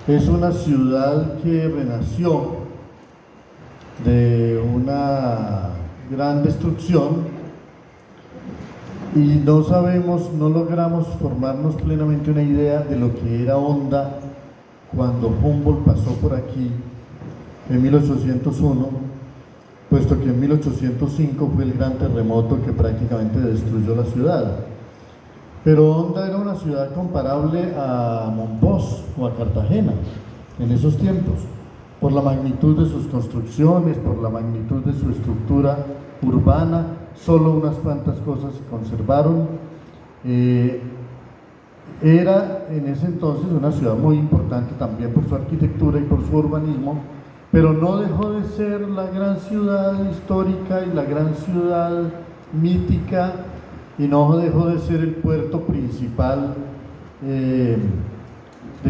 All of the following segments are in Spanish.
Es una ciudad que renació de una gran destrucción y no sabemos, no logramos formarnos plenamente una idea de lo que era Honda cuando Humboldt pasó por aquí en 1801, puesto que en 1805 fue el gran terremoto que prácticamente destruyó la ciudad. Pero Honda era una ciudad comparable a Monpós o a Cartagena en esos tiempos, por la magnitud de sus construcciones, por la magnitud de su estructura urbana. Solo unas cuantas cosas se conservaron. Era en ese entonces una ciudad muy importante también por su arquitectura y por su urbanismo, pero no dejó de ser la gran ciudad histórica y la gran ciudad mítica, y no dejó de ser el puerto principal de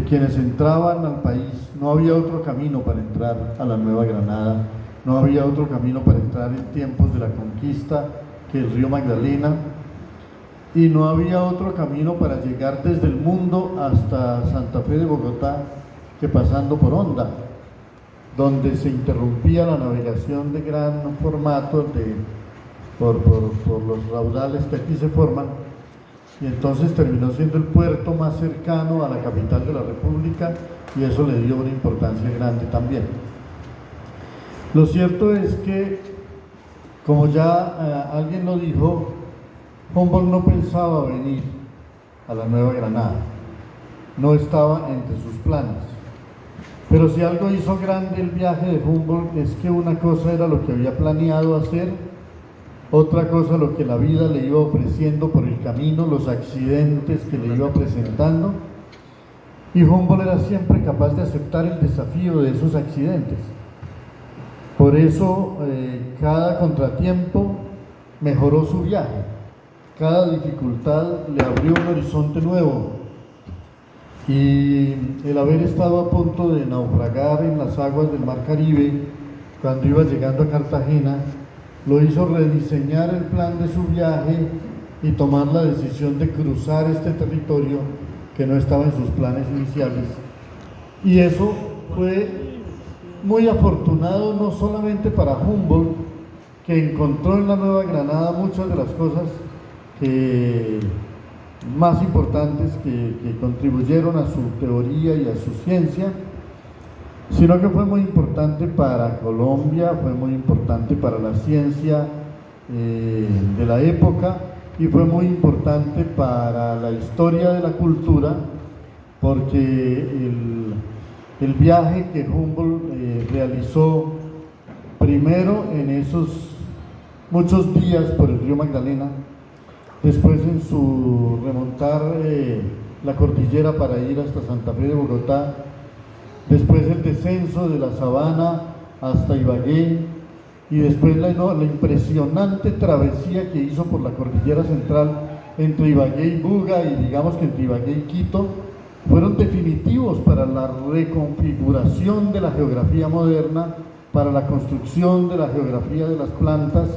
quienes entraban al país. No había otro camino para entrar a la Nueva Granada, no había otro camino para entrar en tiempos de la conquista que el río Magdalena, y no había otro camino para llegar desde el mundo hasta Santa Fe de Bogotá que pasando por Honda, donde se interrumpía la navegación de gran formato por los raudales que aquí se forman, y entonces terminó siendo el puerto más cercano a la capital de la República, y eso le dio una importancia grande también. Lo cierto es que, como ya alguien lo dijo, Humboldt no pensaba venir a la Nueva Granada, no estaba entre sus planes. Pero si algo hizo grande el viaje de Humboldt es que una cosa era lo que había planeado hacer, otra cosa lo que la vida le iba ofreciendo por el camino, los accidentes que le iba presentando, y Humboldt era siempre capaz de aceptar el desafío de esos accidentes. Por eso cada contratiempo mejoró su viaje, cada dificultad le abrió un horizonte nuevo, y el haber estado a punto de naufragar en las aguas del Mar Caribe cuando iba llegando a Cartagena lo hizo rediseñar el plan de su viaje y tomar la decisión de cruzar este territorio que no estaba en sus planes iniciales. Y eso fue muy afortunado no solamente para Humboldt, que encontró en la Nueva Granada muchas de las cosas más importantes que contribuyeron a su teoría y a su ciencia, sino que fue muy importante para Colombia, fue muy importante para la ciencia de la época, y fue muy importante para la historia de la cultura, porque el viaje que Humboldt realizó primero en esos muchos días por el río Magdalena, después en su remontar la cordillera para ir hasta Santa Fe de Bogotá, después el descenso de la Sabana hasta Ibagué, y después la impresionante travesía que hizo por la cordillera central entre Ibagué y Buga, y digamos que entre Ibagué y Quito, fueron definitivos para la reconfiguración de la geografía moderna, para la construcción de la geografía de las plantas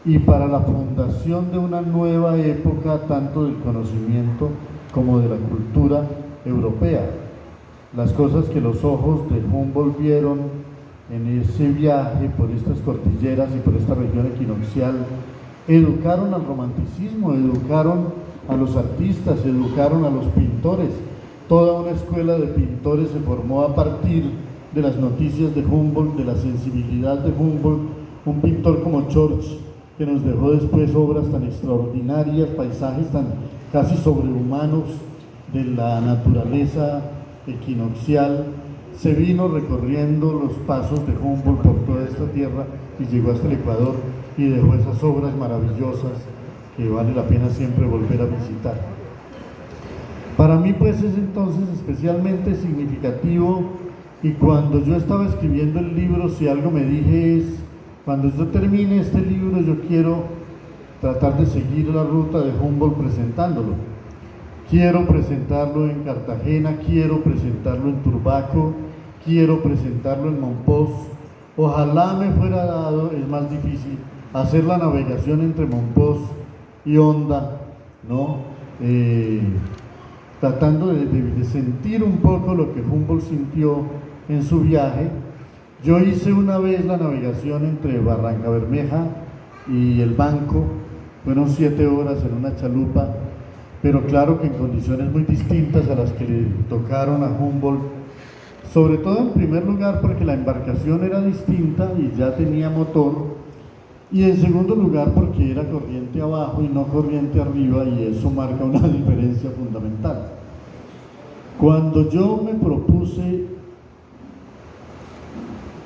y para la fundación de una nueva época tanto del conocimiento como de la cultura europea. Las cosas que los ojos de Humboldt vieron en ese viaje por estas cordilleras y por esta región equinoccial educaron al romanticismo, educaron a los artistas, educaron a los pintores. Toda una escuela de pintores se formó a partir de las noticias de Humboldt, de la sensibilidad de Humboldt. Un pintor como George, que nos dejó después obras tan extraordinarias, paisajes tan casi sobrehumanos de la naturaleza equinoccial, se vino recorriendo los pasos de Humboldt por toda esta tierra y llegó hasta el Ecuador y dejó esas obras maravillosas que vale la pena siempre volver a visitar. Para mí pues es entonces especialmente significativo, y cuando yo estaba escribiendo el libro, si algo me dije es: cuando yo termine este libro yo quiero tratar de seguir la ruta de Humboldt presentándolo. Quiero presentarlo en Cartagena, quiero presentarlo en Turbaco, quiero presentarlo en Monpós. Ojalá me fuera dado, es más difícil, hacer la navegación entre Monpós y Honda, ¿no? tratando de sentir un poco lo que Humboldt sintió en su viaje. Yo hice una vez la navegación entre Barranca Bermeja y el Banco, fueron 7 horas en una chalupa, pero claro que en condiciones muy distintas a las que le tocaron a Humboldt, sobre todo en primer lugar porque la embarcación era distinta y ya tenía motor, y en segundo lugar porque era corriente abajo y no corriente arriba, y eso marca una diferencia fundamental. Cuando yo me propuse,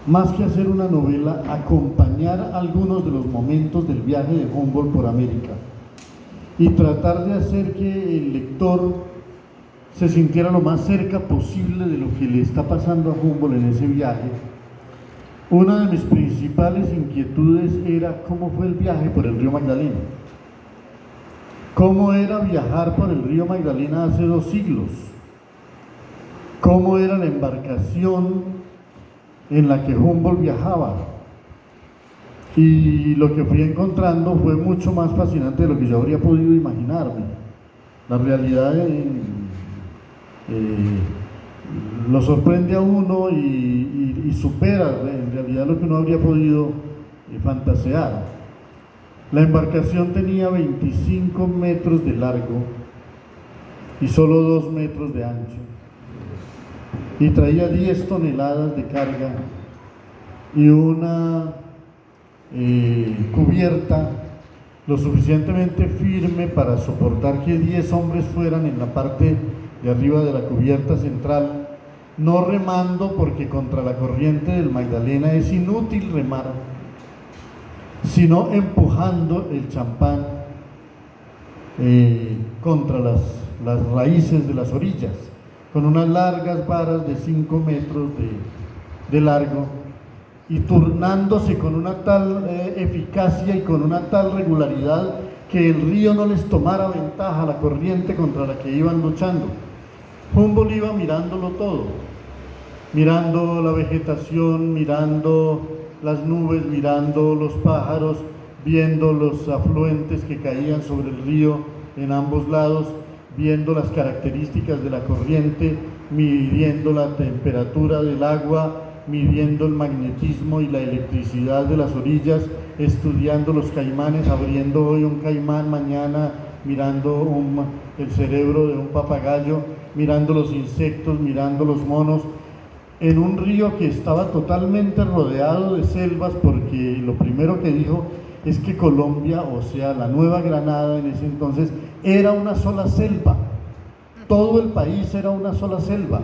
más que hacer una novela, acompañar algunos de los momentos del viaje de Humboldt por América y tratar de hacer que el lector se sintiera lo más cerca posible de lo que le está pasando a Humboldt en ese viaje, una de mis principales inquietudes era cómo fue el viaje por el río Magdalena. ¿Cómo era viajar por el río Magdalena hace 2 siglos? ¿Cómo era la embarcación en la que Humboldt viajaba? Y lo que fui encontrando fue mucho más fascinante de lo que yo habría podido imaginarme. La realidad lo sorprende a uno y supera en realidad lo que uno habría podido fantasear. La embarcación tenía 25 metros de largo y solo 2 metros de ancho, y traía 10 toneladas de carga y una cubierta lo suficientemente firme para soportar que 10 hombres fueran en la parte de arriba de la cubierta central, no remando, porque contra la corriente del Magdalena es inútil remar, sino empujando el champán contra las raíces de las orillas, con unas largas varas de 5 metros de largo, y turnándose con una tal eficacia y con una tal regularidad que el río no les tomara ventaja a la corriente contra la que iban luchando. Humboldt iba mirándolo todo, mirando la vegetación, mirando las nubes, mirando los pájaros, viendo los afluentes que caían sobre el río en ambos lados, viendo las características de la corriente, midiendo la temperatura del agua, midiendo el magnetismo y la electricidad de las orillas, estudiando los caimanes, abriendo hoy un caimán, mañana mirando el cerebro de un papagayo, mirando los insectos, mirando los monos, en un río que estaba totalmente rodeado de selvas, porque lo primero que dijo es que Colombia, o sea, la Nueva Granada en ese entonces, era una sola selva. Todo el país era una sola selva.